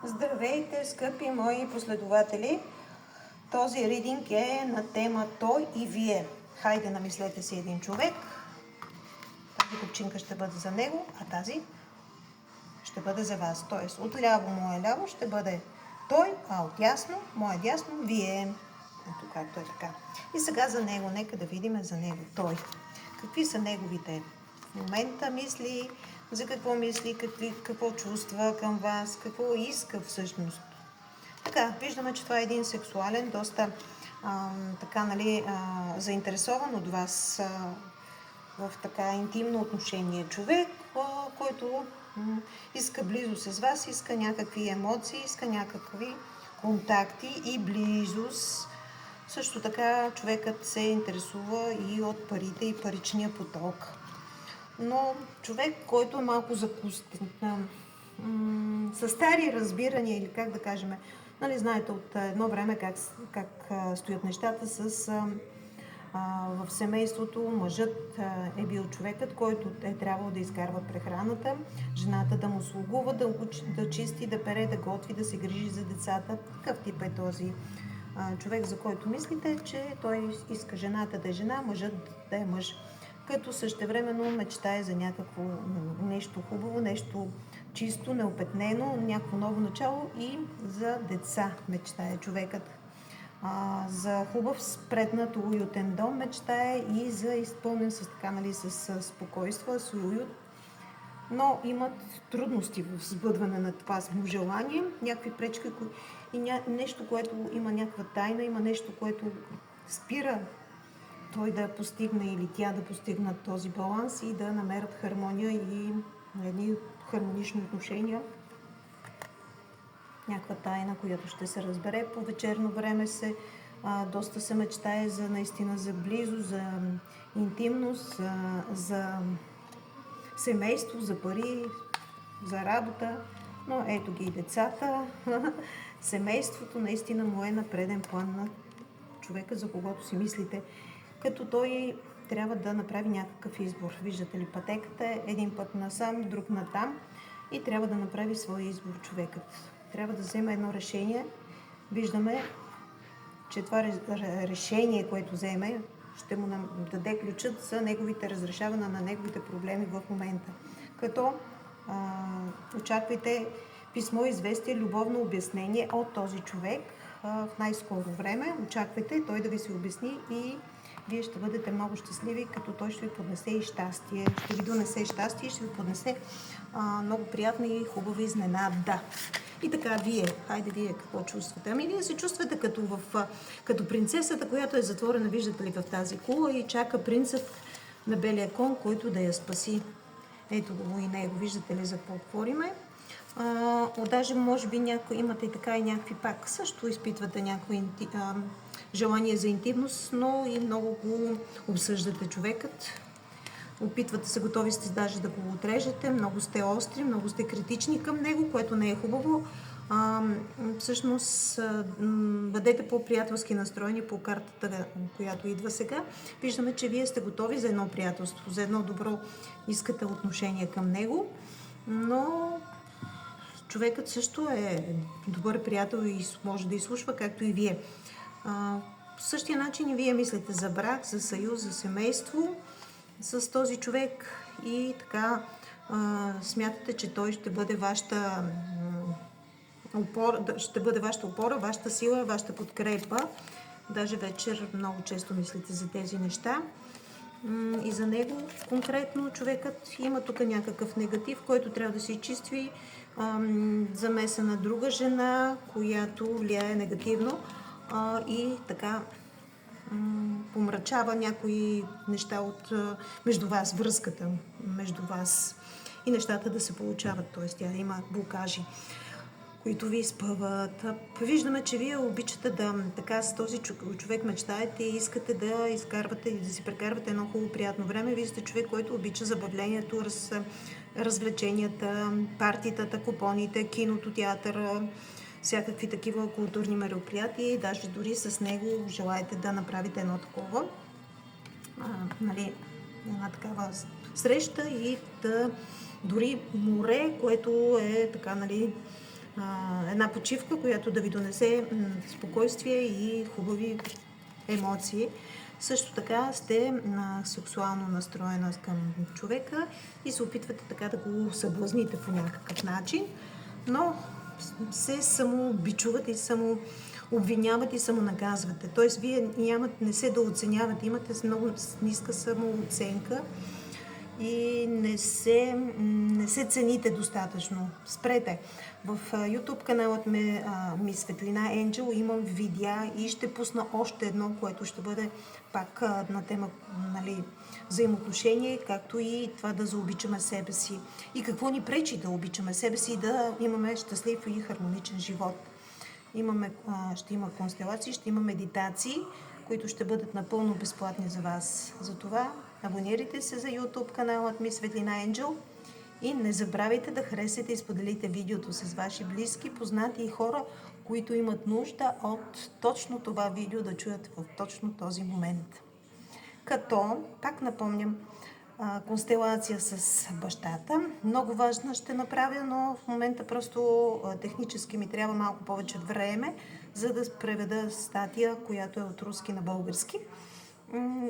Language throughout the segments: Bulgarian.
Здравейте, скъпи мои последователи! Този ридинг е на тема Той и Вие. Хайде, намислете си един човек. Тази купчинка ще бъде за него, а тази ще бъде за вас. Тоест, отляво мое ляво ще бъде Той, а отясно, мое дясно, Вие. Ето както е така. И сега за него, нека да видим за него Той. Какви са неговите в момента мисли, за какво мисли, какво чувства към вас, какво иска всъщност. Така, виждаме, че това е един сексуален, доста заинтересован от вас в така интимно отношение човек, който иска близост с вас, иска някакви емоции, иска някакви контакти и близост. Също така човекът се интересува и от парите и паричния поток. Но човек, който е малко запуснат, с стари разбирания или как да кажем, знаете от едно време как стоят нещата в семейството. Мъжът е бил човекът, който е трябвало да изкарва прехраната, жената да му слугува, да чисти, да пере, да готви, да се грижи за децата. Какъв тип е този човек, за който мислите, че той иска жената да е жена, мъжът да е мъж, като същевременно мечтае за някакво нещо хубаво, нещо чисто, неопетнено, някакво ново начало и за деца мечтае човекът. За хубав, спретнат, уютен дом мечтае и за изпълнен с спокойствие, с уют. Но имат трудности в сбъдване на това желание, някакви пречки и нещо, което има някаква тайна, има нещо, което спира той да постигне или тя да постигнат този баланс и да намерят хармония и едни хармонични отношения. Някаква тайна, която ще се разбере по вечерно време доста се мечтае наистина за близо, за интимност, за семейство, за пари, за работа. Но ето ги и децата. Семейството наистина му е на преден план на човека, за когото си мислите. Като той трябва да направи някакъв избор. Виждате ли пътеката? Един път насам, друг натам и трябва да направи своя избор човекът. Трябва да вземе едно решение. Виждаме, че това решение, което вземе, ще му даде ключът за неговите разрешаване на неговите проблеми в момента. Като очаквайте писмо, известие, любовно обяснение от този човек в най-скоро време. Очаквайте той да ви се обясни и вие ще бъдете много щастливи, като той ще ви поднесе и щастие. Ще ви донесе щастие и ще ви поднесе много приятна и хубава изненада. И така, вие какво чувствате? Вие се чувствате като принцесата, която е затворена, виждате ли, в тази кула и чака принцът на белия кон, който да я спаси. Ето го и него, виждате ли за какво говориме. Даже може би имате и така и някакви пак също изпитвате някакво желание за интимност, но и много го обсъждате човекът. Опитвате се, готови сте даже да го отрежете, много сте остри, много сте критични към него, което не е хубаво. Всъщност, бъдете по-приятелски настроени по картата, която идва сега. Виждаме, че вие сте готови за едно приятелство, за едно добро, искате отношение към него, но човекът също е добър приятел и може да изслушва, както и вие. По същия начин и вие мислите за брак, за съюз, за семейство с този човек и така смятате, че той ще бъде вашата опора, вашата сила, вашата подкрепа. Даже вечер много често мислите за тези неща. И за него конкретно човекът има тук някакъв негатив, който трябва да се изчиsti, замеса на друга жена, която влияе негативно и така помрачава някои неща между вас, връзката между вас и нещата да се получават, т.е. тя да има блокажи, които ви изпъват. Виждаме, че вие обичате така с този човек мечтаете и искате да изкарвате и да си прекарвате едно хубаво приятно време. Вие сте човек, който обича забавлението, развлеченията, партитата, купоните, киното, театъра, всякакви такива културни мероприятия и даже дори с него желаете да направите едно такова, една такава среща и дори море, което е така, една почивка, която да ви донесе спокойствие и хубави емоции. Също така сте сексуално настроена към човека и се опитвате така да го съблазните по някакъв начин, но се самобичувате и обвинявате и самонаказвате. Тоест, вие не се дооценявате, имате много ниска самооценка и не се цените достатъчно. Спрете. В YouTube каналът ми Светлина Енджел имам видеа и ще пусна още едно, което ще бъде пак на тема, нали, взаимоотношение, както и това да заобичаме себе си. И какво ни пречи да обичаме себе си и да имаме щастлив и хармоничен живот. Ще има констелации, ще има медитации, които ще бъдат напълно безплатни за вас. Затова абонирайте се за YouTube каналът ми Светлина Енджел и не забравяйте да харесате и споделите видеото с ваши близки, познати и хора, които имат нужда от точно това видео да чуят в точно този момент. Като, пак напомням, констелация с бащата. Много важна ще направя, но в момента просто технически ми трябва малко повече време, за да преведа статия, която е от руски на български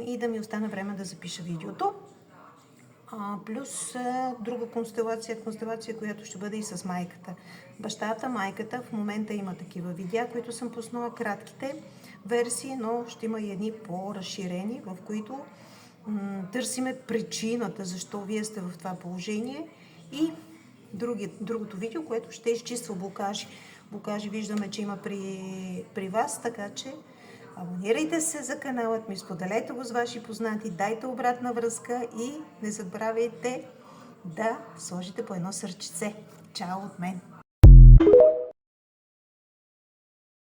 и да ми остане време да запиша видеото. Плюс друга констелация, която ще бъде и с майката. Бащата, майката, в момента има такива видеа, които съм пуснала, кратките версии, но ще има и едни по-разширени, в които търсиме причината, защо вие сте в това положение, и другото видео, което ще изчиства блокажи. Блокажи виждаме, че има при вас, така че абонирайте се за каналът ми, споделете го с ваши познати, дайте обратна връзка и не забравяйте да сложите по едно сърчице. Чао от мен!